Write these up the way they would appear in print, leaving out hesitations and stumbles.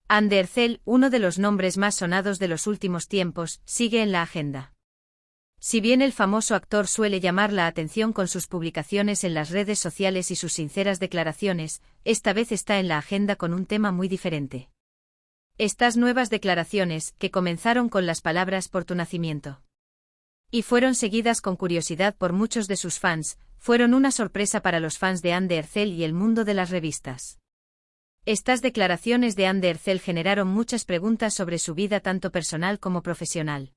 Ande Ercel, uno de los nombres más sonados de los últimos tiempos, sigue en la agenda. Si bien el famoso actor suele llamar la atención con sus publicaciones en las redes sociales y sus sinceras declaraciones, esta vez está en la agenda con un tema muy diferente. Estas nuevas declaraciones, que comenzaron con las palabras "por tu nacimiento" y fueron seguidas con curiosidad por muchos de sus fans, fueron una sorpresa para los fans de Ande Ercel y el mundo de las revistas. Estas declaraciones de Ande Ercel generaron muchas preguntas sobre su vida tanto personal como profesional.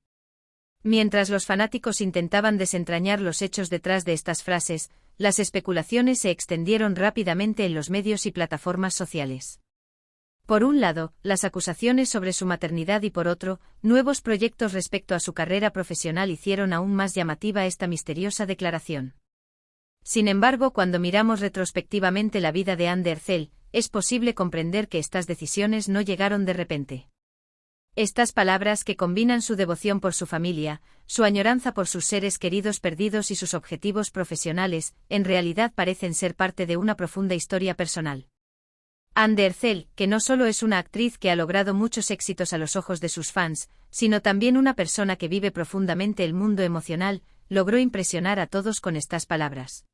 Mientras los fanáticos intentaban desentrañar los hechos detrás de estas frases, las especulaciones se extendieron rápidamente en los medios y plataformas sociales. Por un lado, las acusaciones sobre su maternidad y por otro, nuevos proyectos respecto a su carrera profesional hicieron aún más llamativa esta misteriosa declaración. Sin embargo, cuando miramos retrospectivamente la vida de Ande Ercel, es posible comprender que estas decisiones no llegaron de repente. Estas palabras, que combinan su devoción por su familia, su añoranza por sus seres queridos perdidos y sus objetivos profesionales, en realidad parecen ser parte de una profunda historia personal. Ande Ercel, que no solo es una actriz que ha logrado muchos éxitos a los ojos de sus fans, sino también una persona que vive profundamente el mundo emocional, logró impresionar a todos con estas palabras.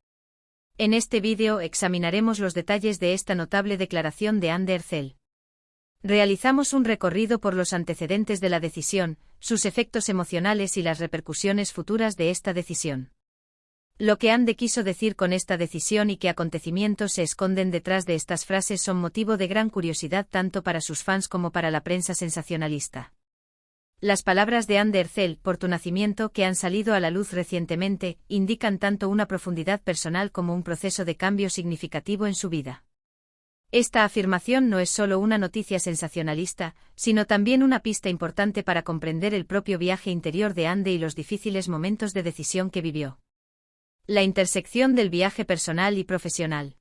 En este vídeo examinaremos los detalles de esta notable declaración de Ande Ercel. Realizamos un recorrido por los antecedentes de la decisión, sus efectos emocionales y las repercusiones futuras de esta decisión. Lo que Ande quiso decir con esta decisión y qué acontecimientos se esconden detrás de estas frases son motivo de gran curiosidad tanto para sus fans como para la prensa sensacionalista. Las palabras de Ande Ercel, "por tu nacimiento", que han salido a la luz recientemente, indican tanto una profundidad personal como un proceso de cambio significativo en su vida. Esta afirmación no es solo una noticia sensacionalista, sino también una pista importante para comprender el propio viaje interior de Ande y los difíciles momentos de decisión que vivió. La intersección del viaje personal y profesional.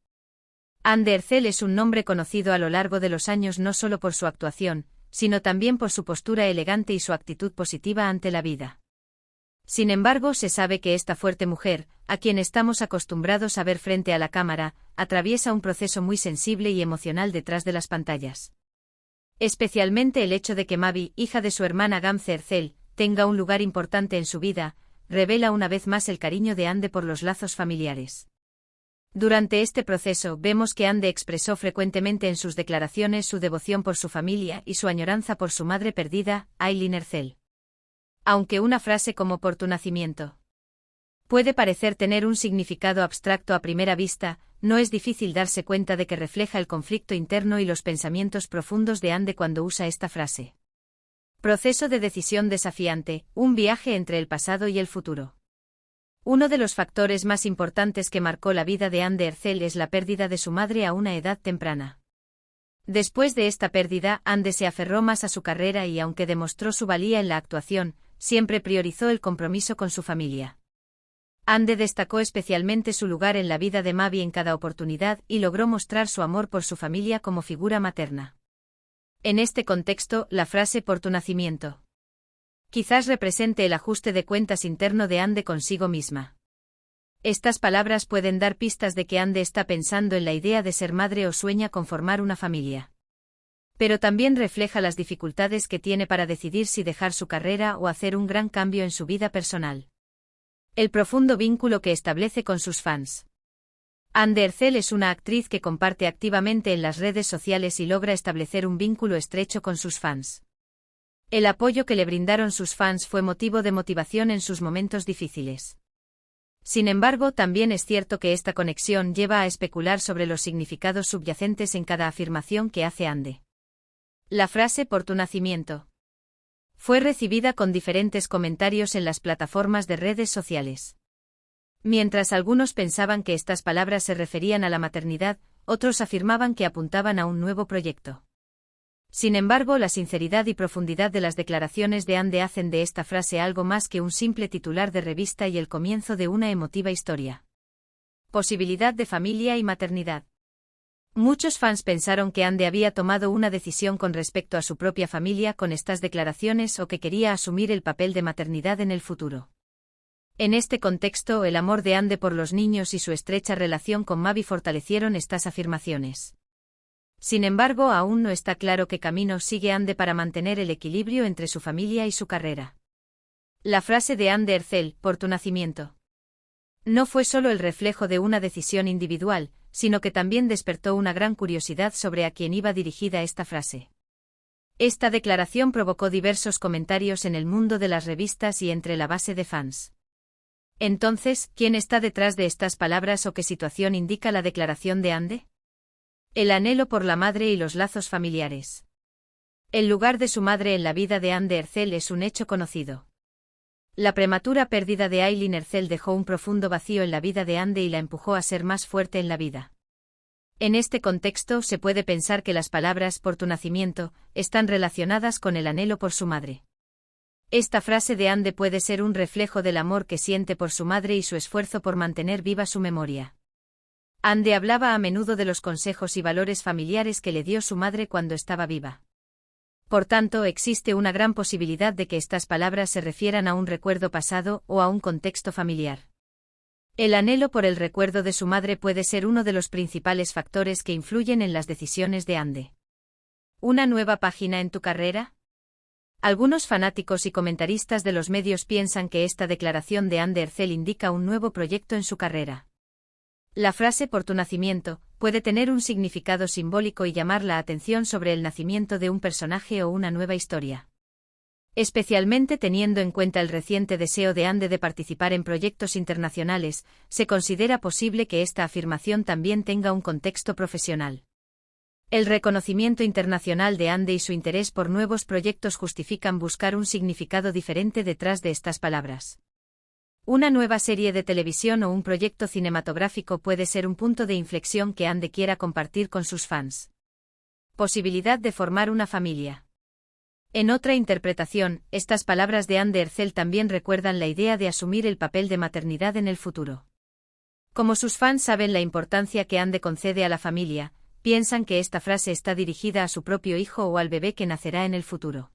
Ande Ercel es un nombre conocido a lo largo de los años no solo por su actuación, sino también por su postura elegante y su actitud positiva ante la vida. Sin embargo, se sabe que esta fuerte mujer, a quien estamos acostumbrados a ver frente a la cámara, atraviesa un proceso muy sensible y emocional detrás de las pantallas. Especialmente el hecho de que Mavi, hija de su hermana Gamze Ercel, tenga un lugar importante en su vida, revela una vez más el cariño de Ande por los lazos familiares. Durante este proceso vemos que Ande expresó frecuentemente en sus declaraciones su devoción por su familia y su añoranza por su madre perdida, Aylin Ercel. Aunque una frase como "por tu nacimiento" puede parecer tener un significado abstracto a primera vista, no es difícil darse cuenta de que refleja el conflicto interno y los pensamientos profundos de Ande cuando usa esta frase. Proceso de decisión desafiante, un viaje entre el pasado y el futuro. Uno de los factores más importantes que marcó la vida de Ande Ercel es la pérdida de su madre a una edad temprana. Después de esta pérdida, Ande se aferró más a su carrera y, aunque demostró su valía en la actuación, siempre priorizó el compromiso con su familia. Ande destacó especialmente su lugar en la vida de Mavi en cada oportunidad y logró mostrar su amor por su familia como figura materna. En este contexto, la frase "por tu nacimiento" quizás represente el ajuste de cuentas interno de Ande consigo misma. Estas palabras pueden dar pistas de que Ande está pensando en la idea de ser madre o sueña con formar una familia. Pero también refleja las dificultades que tiene para decidir si dejar su carrera o hacer un gran cambio en su vida personal. El profundo vínculo que establece con sus fans. Ande Ercel es una actriz que comparte activamente en las redes sociales y logra establecer un vínculo estrecho con sus fans. El apoyo que le brindaron sus fans fue motivo de motivación en sus momentos difíciles. Sin embargo, también es cierto que esta conexión lleva a especular sobre los significados subyacentes en cada afirmación que hace Ande. La frase "por tu nacimiento" fue recibida con diferentes comentarios en las plataformas de redes sociales. Mientras algunos pensaban que estas palabras se referían a la maternidad, otros afirmaban que apuntaban a un nuevo proyecto. Sin embargo, la sinceridad y profundidad de las declaraciones de Ande hacen de esta frase algo más que un simple titular de revista y el comienzo de una emotiva historia. Posibilidad de familia y maternidad. Muchos fans pensaron que Ande había tomado una decisión con respecto a su propia familia con estas declaraciones o que quería asumir el papel de maternidad en el futuro. En este contexto, el amor de Ande por los niños y su estrecha relación con Mavi fortalecieron estas afirmaciones. Sin embargo, aún no está claro qué camino sigue Ande para mantener el equilibrio entre su familia y su carrera. La frase de Ande Ercel, por tu nacimiento, no fue solo el reflejo de una decisión individual, sino que también despertó una gran curiosidad sobre a quién iba dirigida esta frase. Esta declaración provocó diversos comentarios en el mundo de las revistas y entre la base de fans. Entonces, ¿quién está detrás de estas palabras o qué situación indica la declaración de Ande? El anhelo por la madre y los lazos familiares. El lugar de su madre en la vida de Ande Ercel es un hecho conocido. La prematura pérdida de Aileen Ercel dejó un profundo vacío en la vida de Ande y la empujó a ser más fuerte en la vida. En este contexto se puede pensar que las palabras por tu nacimiento están relacionadas con el anhelo por su madre. Esta frase de Ande puede ser un reflejo del amor que siente por su madre y su esfuerzo por mantener viva su memoria. Ande hablaba a menudo de los consejos y valores familiares que le dio su madre cuando estaba viva. Por tanto, existe una gran posibilidad de que estas palabras se refieran a un recuerdo pasado o a un contexto familiar. El anhelo por el recuerdo de su madre puede ser uno de los principales factores que influyen en las decisiones de Ande. ¿Una nueva página en tu carrera? Algunos fanáticos y comentaristas de los medios piensan que esta declaración de Ande Ercel indica un nuevo proyecto en su carrera. La frase por tu nacimiento puede tener un significado simbólico y llamar la atención sobre el nacimiento de un personaje o una nueva historia. Especialmente teniendo en cuenta el reciente deseo de Ande de participar en proyectos internacionales, se considera posible que esta afirmación también tenga un contexto profesional. El reconocimiento internacional de Ande y su interés por nuevos proyectos justifican buscar un significado diferente detrás de estas palabras. Una nueva serie de televisión o un proyecto cinematográfico puede ser un punto de inflexión que Ande quiera compartir con sus fans. Posibilidad de formar una familia. En otra interpretación, estas palabras de Ande Ercel también recuerdan la idea de asumir el papel de maternidad en el futuro. Como sus fans saben la importancia que Ande concede a la familia, piensan que esta frase está dirigida a su propio hijo o al bebé que nacerá en el futuro.